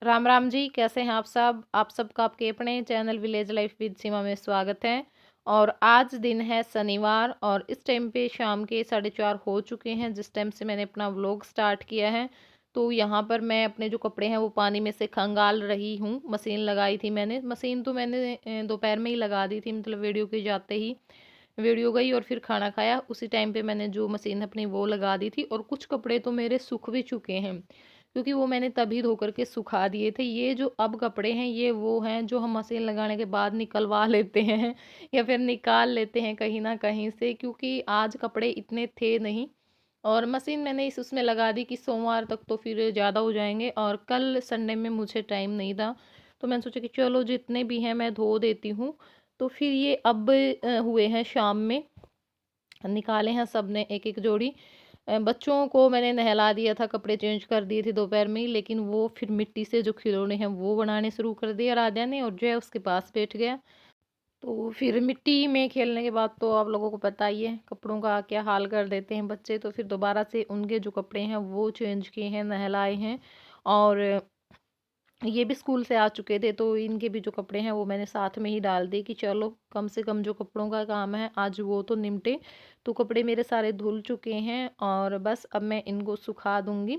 राम राम जी, कैसे हैं आप सब? आप सबका आपके अपने चैनल विलेज लाइफ विद सीमा में स्वागत है। और आज दिन है शनिवार और इस टाइम पे शाम के 4:30 हो चुके हैं जिस टाइम से मैंने अपना व्लॉग स्टार्ट किया है। तो यहाँ पर मैं अपने जो कपड़े हैं वो पानी में से खंगाल रही हूँ। मशीन लगाई थी मैंने, मशीन तो मैंने दोपहर में ही लगा दी थी, मतलब वीडियो के जाते ही वीडियो गई और फिर खाना खाया उसी टाइम पे मैंने जो मशीन अपनी वो लगा दी थी। और कुछ कपड़े तो मेरे सूख भी चुके हैं क्योंकि वो मैंने तभी धो करके सुखा दिए थे। ये जो अब कपड़े हैं ये वो हैं जो हम मशीन लगाने के बाद निकलवा लेते हैं या फिर निकाल लेते हैं कहीं ना कहीं से, क्योंकि आज कपड़े इतने थे नहीं। और मशीन मैंने इस उसमें लगा दी कि सोमवार तक तो फिर ज़्यादा हो जाएंगे और कल संडे में मुझे टाइम नहीं था। तो मैंने सोचा कि चलो जितने भी हैं मैं धो देती हूँ। तो फिर ये अब हुए हैं शाम में, निकाले हैं सब ने एक एक जोड़ी। बच्चों को मैंने नहला दिया था, कपड़े चेंज कर दिए थे दोपहर में ही, लेकिन वो फिर मिट्टी से जो खिलौने हैं वो बनाने शुरू कर दिए राजा ने, और जो है उसके पास बैठ गया। तो फिर मिट्टी में खेलने के बाद तो आप लोगों को पता ही है कपड़ों का क्या हाल कर देते हैं बच्चे। तो फिर दोबारा से उनके जो कपड़े हैं वो चेंज किए हैं, नहलाए हैं। और ये भी स्कूल से आ चुके थे तो इनके भी जो कपड़े हैं वो मैंने साथ में ही डाल दिए कि चलो कम से कम जो कपड़ों का काम है आज वो तो निपटे। तो कपड़े मेरे सारे धुल चुके हैं और बस अब मैं इनको सुखा दूंगी।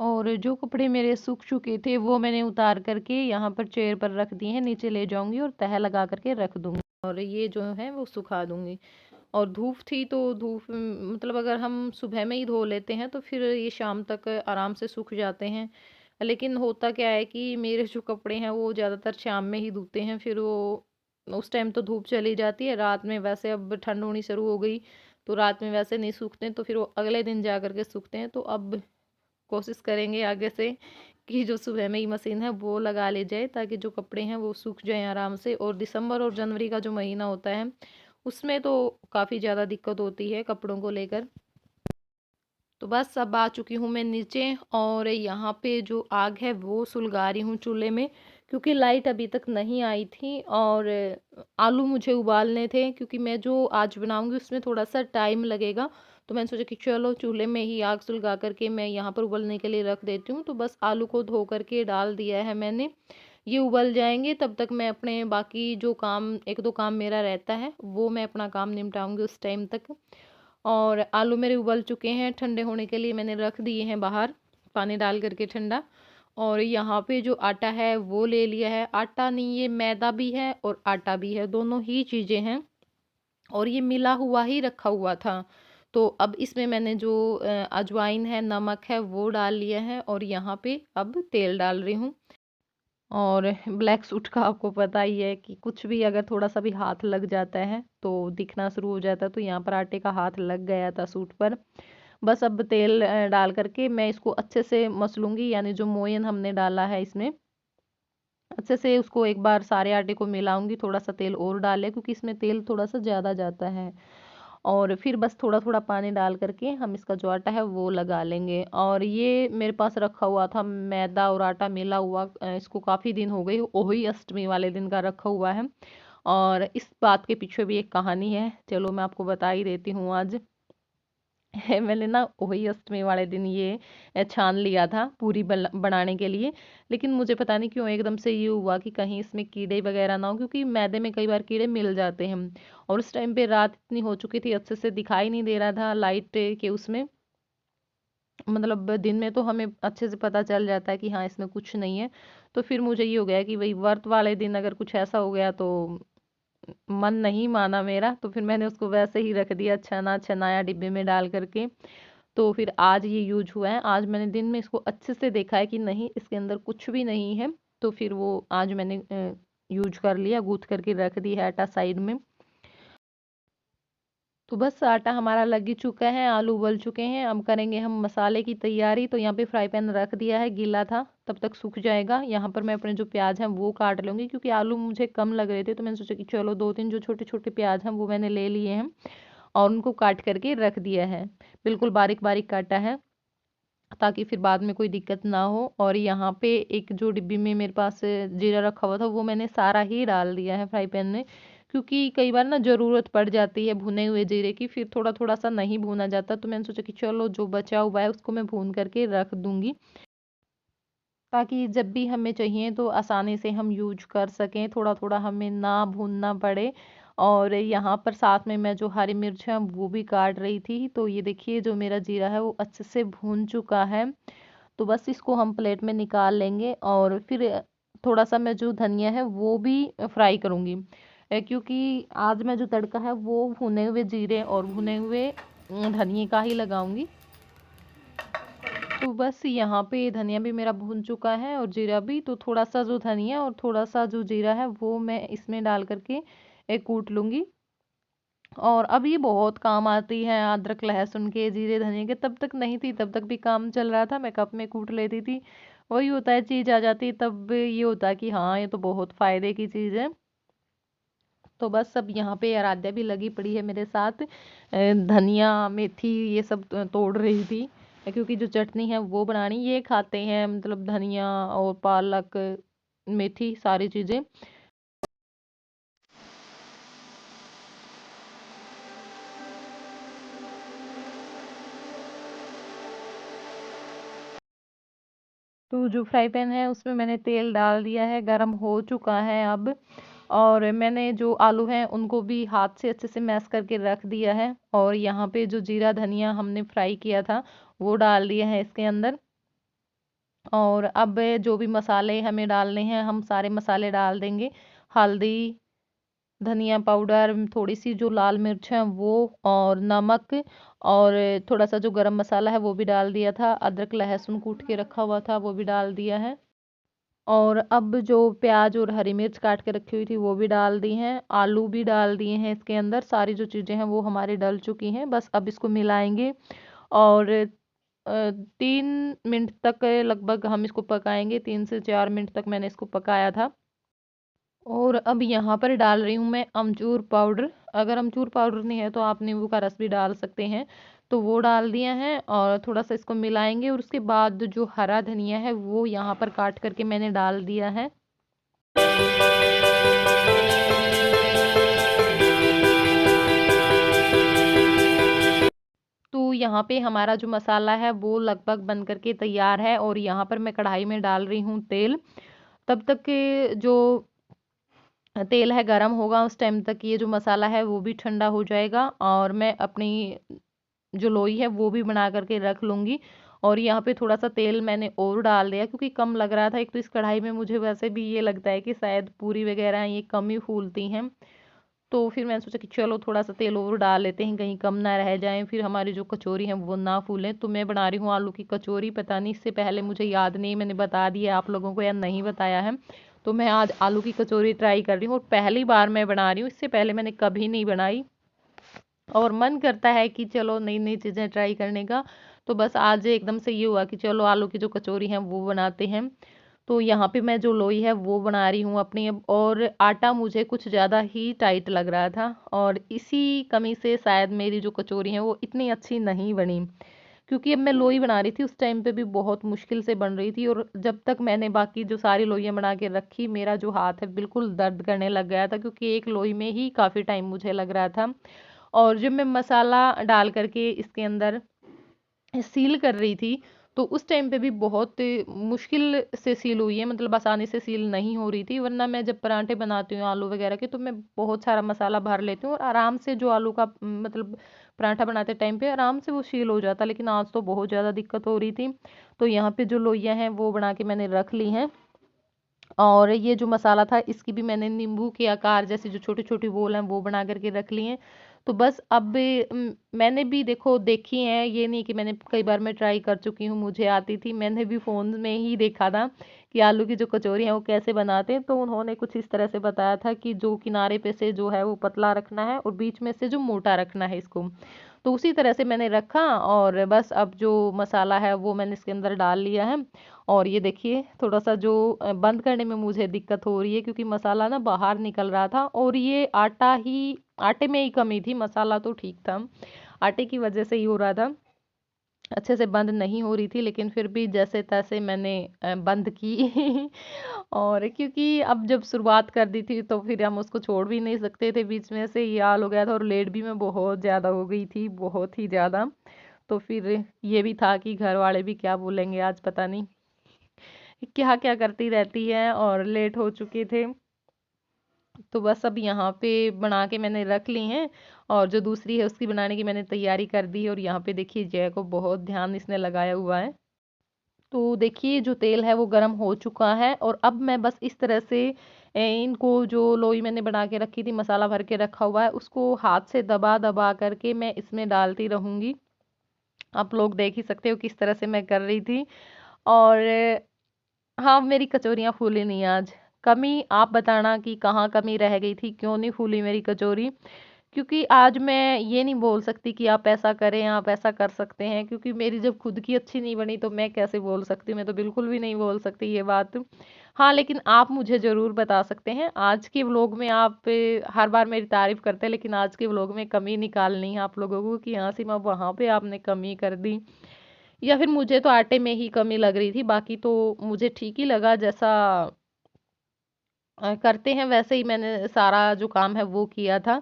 और जो कपड़े मेरे सूख चुके थे वो मैंने उतार करके यहाँ पर चेयर पर रख दिए हैं, नीचे ले जाऊंगी और तह लगा करके रख दूंगी। और ये जो है वो सुखा दूंगी। और धूप थी तो धूप मतलब अगर हम सुबह में ही धो लेते हैं तो फिर ये शाम तक आराम से सूख जाते हैं। लेकिन होता क्या है कि मेरे जो कपड़े हैं वो ज़्यादातर शाम में ही धुलते हैं, फिर वो उस टाइम तो धूप चली जाती है। रात में वैसे अब ठंड होनी शुरू हो गई तो रात में वैसे नहीं सूखते, तो फिर वो अगले दिन जा करके सूखते हैं। तो अब कोशिश करेंगे आगे से कि जो सुबह में ही मशीन है वो लगा ले जाए ताकि जो कपड़े हैं वो सूख जाएं आराम से। और दिसंबर और जनवरी का जो महीना होता है उसमें तो काफ़ी ज़्यादा दिक्कत होती है कपड़ों को लेकर। तो बस अब आ चुकी हूँ मैं नीचे और यहाँ पे जो आग है वो सुलगा रही हूँ चूल्हे में, क्योंकि लाइट अभी तक नहीं आई थी। और आलू मुझे उबालने थे क्योंकि मैं जो आज बनाऊंगी उसमें थोड़ा सा टाइम लगेगा। तो मैंने सोचा कि चलो चूल्हे में ही आग सुलगा करके मैं यहाँ पर उबलने के लिए रख देती हूँ। तो बस आलू को धो करके डाल दिया है मैंने, ये उबल जाएंगे तब तक मैं अपने बाकी जो काम एक दो काम मेरा रहता है वो मैं अपना काम निपटाऊंगी उस टाइम तक। और आलू मेरे उबल चुके हैं, ठंडे होने के लिए मैंने रख दिए हैं बाहर पानी डाल करके ठंडा। और यहाँ पे जो आटा है वो ले लिया है, आटा नहीं ये मैदा भी है और आटा भी है, दोनों ही चीज़ें हैं। और ये मिला हुआ ही रखा हुआ था। तो अब इसमें मैंने जो अजवाइन है नमक है वो डाल लिया है और यहाँ पे अब तेल डाल रही हूँ। और ब्लैक सूट का आपको पता ही है कि कुछ भी अगर थोड़ा सा भी हाथ लग जाता है तो दिखना शुरू हो जाता है। तो यहाँ पर आटे का हाथ लग गया था सूट पर। बस अब तेल डाल करके मैं इसको अच्छे से मसलूंगी, यानी जो मोयन हमने डाला है इसमें अच्छे से उसको एक बार सारे आटे को मिलाऊंगी। थोड़ा सा तेल और डाले क्योंकि इसमें तेल थोड़ा सा ज़्यादा जाता है। और फिर बस थोड़ा थोड़ा पानी डाल करके हम इसका जो आटा है वो लगा लेंगे। और ये मेरे पास रखा हुआ था मैदा और आटा मिला हुआ, इसको काफ़ी दिन हो गई, ओही अष्टमी वाले दिन का रखा हुआ है। और इस बात के पीछे भी एक कहानी है, चलो मैं आपको बता ही देती हूँ आज। मैंने ना वही अष्टमी वाले दिन ये छान लिया था पूरी बनाने के लिए। लेकिन मुझे पता नहीं क्यों एकदम से ये हुआ कि कहीं इसमें कीड़े वगैरह ना हो, क्योंकि मैदे में कई बार कीड़े मिल जाते हैं। और उस टाइम पे रात इतनी हो चुकी थी, अच्छे से दिखाई नहीं दे रहा था लाइट के उसमें, मतलब दिन में तो हमें अच्छे से पता चल जाता है कि हाँ इसमें कुछ नहीं है। तो फिर मुझे ये हो गया कि वही व्रत वाले दिन अगर कुछ ऐसा हो गया तो मन नहीं माना मेरा। तो फिर मैंने उसको वैसे ही रख दिया छना छनाया डिब्बे में डाल करके। तो फिर आज ये यूज हुआ है, आज मैंने दिन में इसको अच्छे से देखा है कि नहीं इसके अंदर कुछ भी नहीं है। तो फिर वो आज मैंने यूज कर लिया, गूथ करके रख दी है आटा साइड में। तो बस आटा हमारा लग ही चुका है, आलू उबल चुके हैं, अब करेंगे हम मसाले की तैयारी। तो यहाँ पे फ्राई पैन रख दिया है, गीला था तब तक सूख जाएगा। यहाँ पर मैं अपने जो प्याज हैं वो काट लूँगी क्योंकि आलू मुझे कम लग रहे थे। तो मैंने सोचा कि चलो दो तीन जो छोटे छोटे प्याज हैं वो मैंने ले लिए हैं और उनको काट करके रख दिया है, बिल्कुल बारीक बारीक काटा है ताकि फिर बाद में कोई दिक्कत ना हो। और यहाँ पे एक जो डिब्बी में मेरे पास जीरा रखा हुआ था वो मैंने सारा ही डाल दिया है फ्राई पैन में, क्योंकि कई बार ना ज़रूरत पड़ जाती है भुने हुए जीरे की, फिर थोड़ा थोड़ा सा नहीं भुना जाता। तो मैंने सोचा कि चलो जो बचा हुआ है उसको मैं भून करके रख दूंगी ताकि जब भी हमें चाहिए तो आसानी से हम यूज कर सकें, थोड़ा थोड़ा हमें ना भूनना पड़े। और यहाँ पर साथ में मैं जो हरी मिर्च है वो भी काट रही थी। तो ये देखिए जो मेरा जीरा है वो अच्छे से भून चुका है। तो बस इसको हम प्लेट में निकाल लेंगे और फिर थोड़ा सा मैं जो धनिया है वो भी फ्राई करूँगी, क्योंकि आज मैं जो तड़का है वो भुने हुए जीरे और भुने हुए धनिए का ही लगाऊंगी। तो बस यहाँ पे धनिया भी मेरा भून चुका है और जीरा भी। तो थोड़ा सा जो धनिया और थोड़ा सा जो जीरा है वो मैं इसमें डाल करके कूट लूँगी। और अब ये बहुत काम आती है अदरक लहसुन के, जीरे धनिया के। तब तक नहीं थी, तब तक भी काम चल रहा था, मैं कप में कूट लेती थी। वही होता है, चीज़ आ जाती है तब ये होता है कि हाँ ये तो बहुत फ़ायदे की चीज़ है। तो बस अब यहाँ पे आराध्या भी लगी पड़ी है मेरे साथ, धनिया मेथी ये सब तोड़ रही थी, क्योंकि जो चटनी है वो बनानी, ये खाते हैं मतलब धनिया और पालक मेथी सारी चीज़ें। तो जो फ्राई पैन है उसमें मैंने तेल डाल दिया है, गरम हो चुका है अब। और मैंने जो आलू हैं उनको भी हाथ से अच्छे से मैश करके रख दिया है। और यहाँ पे जो जीरा धनिया हमने फ्राई किया था वो डाल दिया है इसके अंदर। और अब जो भी मसाले हमें डालने हैं हम सारे मसाले डाल देंगे। हल्दी, धनिया पाउडर, थोड़ी सी जो लाल मिर्च है वो, और नमक, और थोड़ा सा जो गरम मसाला है वो भी डाल दिया था। अदरक लहसुन कूट के रखा हुआ था वो भी डाल दिया है। और अब जो प्याज और हरी मिर्च काट के रखी हुई थी वो भी डाल दी हैं, आलू भी डाल दिए हैं इसके अंदर। सारी जो चीज़ें हैं वो हमारी डल चुकी हैं। बस अब इसको मिलाएंगे और 3 मिनट तक लगभग हम इसको पकाएंगे। 3 से 4 मिनट तक मैंने इसको पकाया था। और अब यहाँ पर डाल रही हूँ मैं अमचूर पाउडर। अगर अमचूर पाउडर नहीं है तो आप नींबू का रस भी डाल सकते हैं। तो वो डाल दिया है और थोड़ा सा इसको मिलाएंगे। और उसके बाद जो हरा धनिया है वो यहाँ पर काट करके मैंने डाल दिया है। तो यहाँ पे हमारा जो मसाला है वो लगभग बन करके तैयार है। और यहाँ पर मैं कढ़ाई में डाल रही हूँ तेल। तब तक के जो तेल है गरम होगा उस टाइम तक ये जो मसाला है वो भी ठंडा हो जाएगा। और मैं अपनी जो लोई है वो भी बना करके रख लूँगी। और यहाँ पे थोड़ा सा तेल मैंने और डाल दिया क्योंकि कम लग रहा था। एक तो इस कढ़ाई में मुझे वैसे भी ये लगता है कि शायद पूरी वगैरह ये कम ही फूलती हैं। तो फिर मैंने सोचा कि चलो थोड़ा सा तेल और डाल लेते हैं, कहीं कम ना रह जाए, फिर हमारी जो कचौरी है वो ना फूलें। तो मैं बना रही हूँ आलू की कचौरी। पता नहीं इससे पहले मुझे याद नहीं मैंने बता दिया आप लोगों को या नहीं बताया है। तो मैं आज आलू की कचौरी ट्राई कर रही हूँ और पहली बार मैं बना रही हूँ, इससे पहले मैंने कभी नहीं बनाई। और मन करता है कि चलो नई नई चीज़ें ट्राई करने का। तो बस आज एकदम से ये हुआ कि चलो आलू की जो कचौरी है वो बनाते हैं। तो यहाँ पे मैं जो लोई है वो बना रही हूँ अपनी अब। और आटा मुझे कुछ ज़्यादा ही टाइट लग रहा था और इसी कमी से शायद मेरी जो कचौरी है वो इतनी अच्छी नहीं बनी। क्योंकि अब मैं लोई बना रही थी उस टाइम पे भी बहुत मुश्किल से बन रही थी। और जब तक मैंने बाकी जो सारी लोइयाँ बना के रखी मेरा जो हाथ है बिल्कुल दर्द करने लग गया था, क्योंकि एक लोई में ही काफ़ी टाइम मुझे लग रहा था। और जब मैं मसाला डाल करके इसके अंदर सील कर रही थी तो उस टाइम पे भी बहुत मुश्किल से सील हुई है, मतलब आसानी से सील नहीं हो रही थी। वरना मैं जब पराठे बनाती हूँ आलू वगैरह के तो मैं बहुत सारा मसाला भर लेती हूँ और आराम से जो आलू का मतलब पराठा बनाते टाइम पे आराम से वो सील हो जाता। लेकिन आज तो बहुत ज़्यादा दिक्कत हो रही थी। तो यहाँ पे जो लोइयाँ हैं वो बना के मैंने रख ली हैं। और ये जो मसाला था इसकी भी मैंने नींबू के आकार जैसे जो छोटी छोटी बोल हैं वो बना करके रख लिए हैं। तो बस अब मैंने भी देखो देखी है, ये नहीं कि मैंने कई बार मैं ट्राई कर चुकी हूँ, मुझे आती थी। मैंने भी फ़ोन में ही देखा था कि आलू की जो कचौरी है वो कैसे बनाते हैं। तो उन्होंने कुछ इस तरह से बताया था कि जो किनारे पे से जो है वो पतला रखना है और बीच में से जो मोटा रखना है इसको। तो उसी तरह से मैंने रखा और बस अब जो मसाला है वो मैंने इसके अंदर डाल लिया है। और ये देखिए थोड़ा सा जो बंद करने में मुझे दिक्कत हो रही है क्योंकि मसाला ना बाहर निकल रहा था और ये आटे में ही कमी थी, मसाला तो ठीक था, आटे की वजह से ही हो रहा था, अच्छे से बंद नहीं हो रही थी। लेकिन फिर भी जैसे तैसे मैंने बंद की और क्योंकि अब जब शुरुआत कर दी थी तो फिर हम उसको छोड़ भी नहीं सकते थे, बीच में से ये हाल हो गया था। और लेट भी मैं बहुत ज़्यादा हो गई थी, बहुत ही ज़्यादा। तो फिर ये भी था कि घर वाले भी क्या बोलेंगे आज, पता नहीं क्या क्या करती रहती है, और लेट हो चुके थे। तो बस अब यहाँ पे बना के मैंने रख ली हैं, और जो दूसरी है उसकी बनाने की मैंने तैयारी कर दी है। और यहाँ पे देखिए जय को बहुत ध्यान इसने लगाया हुआ है। तो देखिए जो तेल है वो गर्म हो चुका है, और अब मैं बस इस तरह से इनको, जो लोई मैंने बना के रखी थी, मसाला भर के रखा हुआ है, उसको हाथ से दबा दबा करके मैं इसमें डालती रहूंगी। आप लोग देख ही सकते हो किस तरह से मैं कर रही थी। और हाँ, मेरी कचौरियाँ फूली नहीं आज। कमी आप बताना कि कहाँ कमी रह गई थी, क्यों नहीं फूली मेरी कचौरी। क्योंकि आज मैं ये नहीं बोल सकती कि आप ऐसा करें, आप ऐसा कर सकते हैं, क्योंकि मेरी जब खुद की अच्छी नहीं बनी तो मैं कैसे बोल सकती हूँ। मैं तो बिल्कुल भी नहीं बोल सकती ये बात। हाँ, लेकिन आप मुझे ज़रूर बता सकते हैं। आज के व्लॉग में आप हर बार मेरी तारीफ करते हैं, लेकिन आज के व्लॉग में कमी निकालनी है आप लोगों को कि हाँ सीमा, वहाँ पे आपने कमी कर दी। या फिर मुझे तो आटे में ही कमी लग रही थी, बाकी तो मुझे ठीक ही लगा। जैसा करते हैं वैसे ही मैंने सारा जो काम है वो किया था।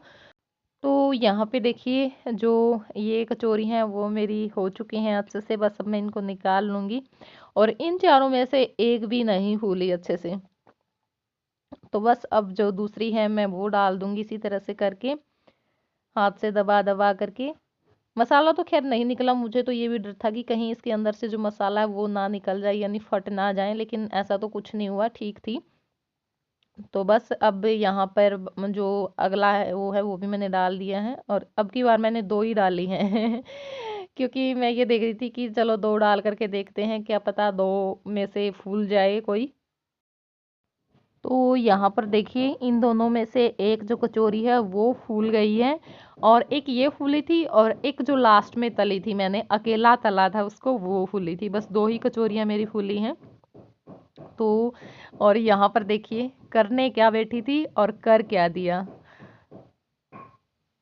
तो यहाँ पे देखिए जो ये कचौरी हैं वो मेरी हो चुकी हैं अच्छे से। बस अब मैं इनको निकाल लूँगी, और इन चारों में से एक भी नहीं फूली अच्छे से। तो बस अब जो दूसरी है मैं वो डाल दूँगी इसी तरह से करके, हाथ से दबा दबा करके। मसाला तो खैर नहीं निकला, मुझे तो ये भी डर था कि कहीं इसके अंदर से जो मसाला है वो ना निकल जाए, यानी फट ना जाए, लेकिन ऐसा तो कुछ नहीं हुआ, ठीक थी। तो बस अब यहाँ पर जो अगला है वो भी मैंने डाल दिया है, और अब की बार मैंने दो ही डाली हैं क्योंकि मैं ये देख रही थी कि चलो दो डाल करके देखते हैं, क्या पता दो में से फूल जाए कोई। तो यहाँ पर देखिए इन दोनों में से एक जो कचौरी है वो फूल गई है, और एक ये फूली थी, और एक जो लास्ट में तली थी मैंने अकेला तला था उसको, वो फूली थी। बस दो ही कचौरियाँ मेरी फूली हैं। तो और यहाँ पर देखिए करने क्या बैठी थी और कर क्या दिया।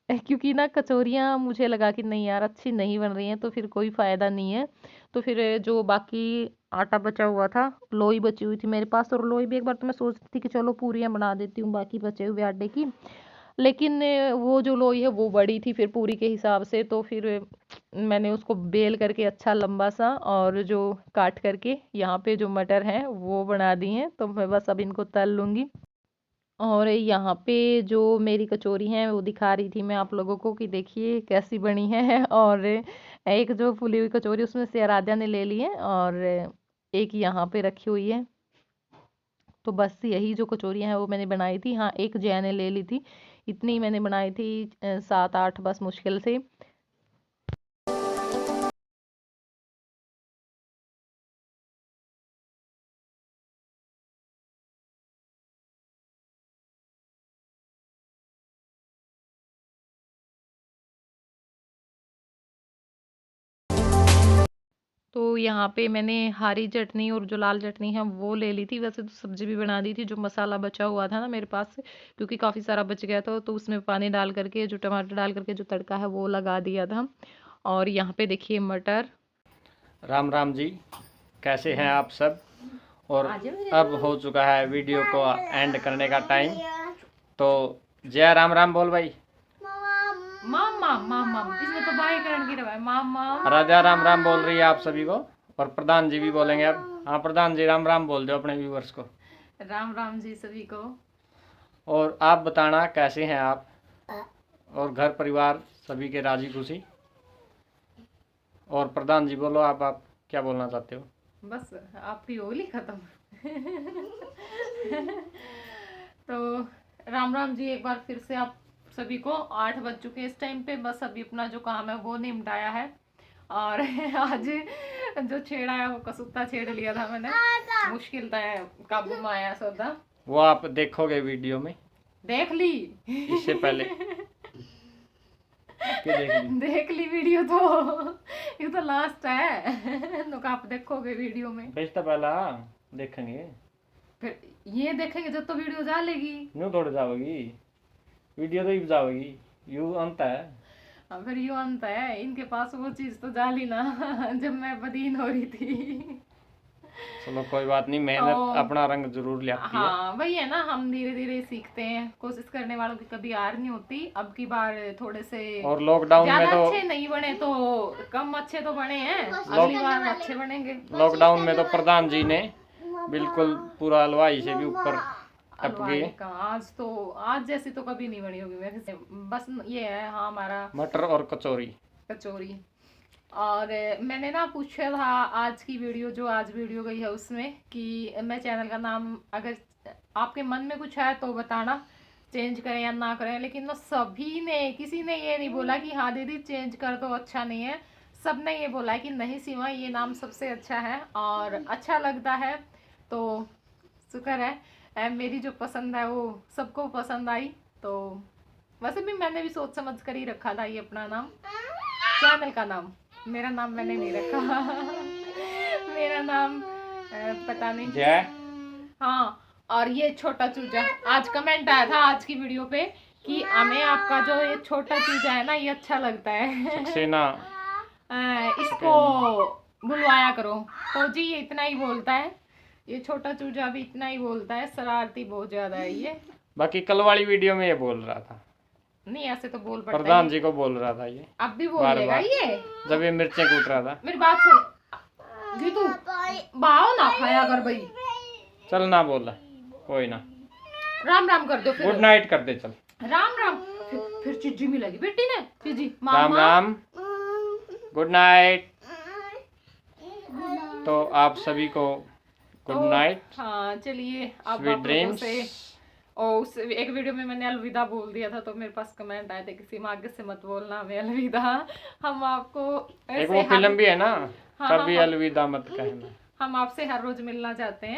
क्योंकि ना कचौरियाँ मुझे लगा कि नहीं यार अच्छी नहीं बन रही हैं, तो फिर कोई फ़ायदा नहीं है। तो फिर जो बाकी आटा बचा हुआ था, लोई बची हुई थी मेरे पास, और लोई भी एक बार तो मैं सोच रही थी कि चलो पूरियाँ बना देती हूँ बाकी बचे हुए आटे की। लेकिन वो जो लोई है वो बड़ी थी फिर पूरी के हिसाब से, तो फिर मैंने उसको बेल करके अच्छा लंबा सा, और जो काट करके यहाँ पे जो मटर हैं वो बना दी हैं। तो मैं बस अब इनको तल लूँगी। और यहाँ पे जो मेरी कचौरी है वो दिखा रही थी मैं आप लोगों को कि देखिए कैसी बनी है। और एक जो फूली हुई कचौरी उसमें से आराध्या ने ले ली है, और एक यहाँ पे रखी हुई है। तो बस यही जो कचौरियाँ हैं वो मैंने बनाई थी। हाँ, एक जया ने ले ली थी, इतनी मैंने बनाई थी, 7-8 बस मुश्किल से। तो यहाँ पे मैंने हरी चटनी और जो लाल चटनी है वो ले ली थी। वैसे तो सब्जी भी बना दी थी, जो मसाला बचा हुआ था ना मेरे पास से, क्योंकि काफ़ी सारा बच गया था, तो उसमें पानी डाल करके जो टमाटर डाल करके जो तड़का है वो लगा दिया था। और यहाँ पे देखिए मटर। राम राम जी, कैसे हैं आप सब। और अब हो चुका है वीडियो को एंड करने का टाइम। तो जय राम राम बोल भाई। माम माम माम माम, इसमें तो बाई करण की रवा है। माम माम। राजा राम राम बोल रही है आप सभी को, और प्रधान जी भी बोलेंगे अब। हाँ प्रधान जी, राम राम बोल दो अपने व्यूवर्स को। राम राम जी सभी को। और आप बताना कैसे हैं आप, और घर परिवार सभी के राजी खुशी। और प्रधान जी बोलो, आप क्या बोलना चाहते हो। बस आपकी होली खत्म। तो राम राम जी एक बार फिर से आप सभी को। 8 बज चुके इस टाइम पे, बस अभी अपना जो काम है वो निपटाया है। और आज जो छेड़ा है वो कसूता छेड़ लिया था मैंने, मुश्किल था काबू में आया सौदा। वो आप देखोगे वीडियो में, देख ली इससे पहले देख ली वीडियो तो ये तो लास्ट है तो आप देखोगे वीडियो में। बेच तो पहला देखेंगे, फिर ये देखेंगे जब तो वीडियो जा लेगी। न्यू थोड़ी जाओगी वीडियो, तो ही जाओगी यू अंत है। फिर यू अंत है, इनके पास वो चीज तो जा ली ना जब मैं बदीन हो रही थी। चलो कोई बात नहीं, मेहनत तो अपना रंग जरूर लाती है। हाँ वही है ना, हम धीरे धीरे सीखते हैं। कोशिश करने वालों की कभी हार नहीं होती। अब की बार थोड़े से और लॉकडाउन में ज्यादा तो अच्छे नहीं बने तो कम अच्छे तो बने हैं, अगली बार अच्छे बनेंगे। लॉकडाउन में तो प्रधान जी ने बिल्कुल पूरा हलवाई से भी ऊपर टप हलवाई गई। का आज जैसी तो कभी नहीं बनी होगी मेरे से। बस ये है हाँ हमारा मटर और कचौरी। कचौरी। और मैंने ना पूछा था आज की वीडियो, जो आज वीडियो गई है उसमें, कि मैं चैनल का नाम अगर आपके मन में कुछ है तो बताना, चेंज करें या ना करें। लेकिन ना सभी ने, किसी ने ये नहीं बोला कि हाँ दीदी चेंज कर दो अच्छा नहीं है। सब ने ये बोला है कि नहीं सीमा ये नाम सबसे अच्छा है और अच्छा लगता है। तो शुक्र है मेरी जो पसंद है वो सबको पसंद आई। तो वैसे भी मैंने भी सोच समझ कर ही रखा था ये अपना नाम, चैनल का नाम। मेरा नाम मैंने नहीं रखा मेरा नाम पता नहीं। जय। हाँ, और ये छोटा चूजा, आज कमेंट आया था आज की वीडियो पे कि हमें आपका जो ये छोटा चूजा है ना ये अच्छा लगता है सक्सेना इसको बुलवाया करो। तो जी ये इतना ही बोलता है, ये छोटा चूजा भी इतना ही बोलता है, शरारती बहुत ज्यादा है ये। बाकी कल वाली वीडियो में ये बोल रहा था, नहीं ऐसे तो बोल पड़ता प्रधान है, जी को बोल रहा था ये, अब भी बार बोलेगा बार। ये जब ये मिर्चें कूट रहा था। मेरी बात सुन जी, तू बाओ ना खाया कर भाई। चल ना बोला, कोई ना, राम राम कर दो फिर। गुड नाइट कर दे चल। राम राम। फिर चिज्जी मिलेगी बेटी ने, चिज्जी राम मामा। Ram, good night. तो आप सभी को गुड नाइट, हाँ चलिए अब स्वीट आप लोगों ड्रीम्स। से, और उस एक वीडियो में मैंने अलविदा बोल दिया था तो मेरे पास कमेंट आए थे किसी में आगे से मत बोलना हमें अलविदा। हम आपको एक ऐसे वो फिल्म भी है ना, हाँ, कभी हाँ। अलविदा मत कहना। हम आपसे हर रोज मिलना चाहते हैं।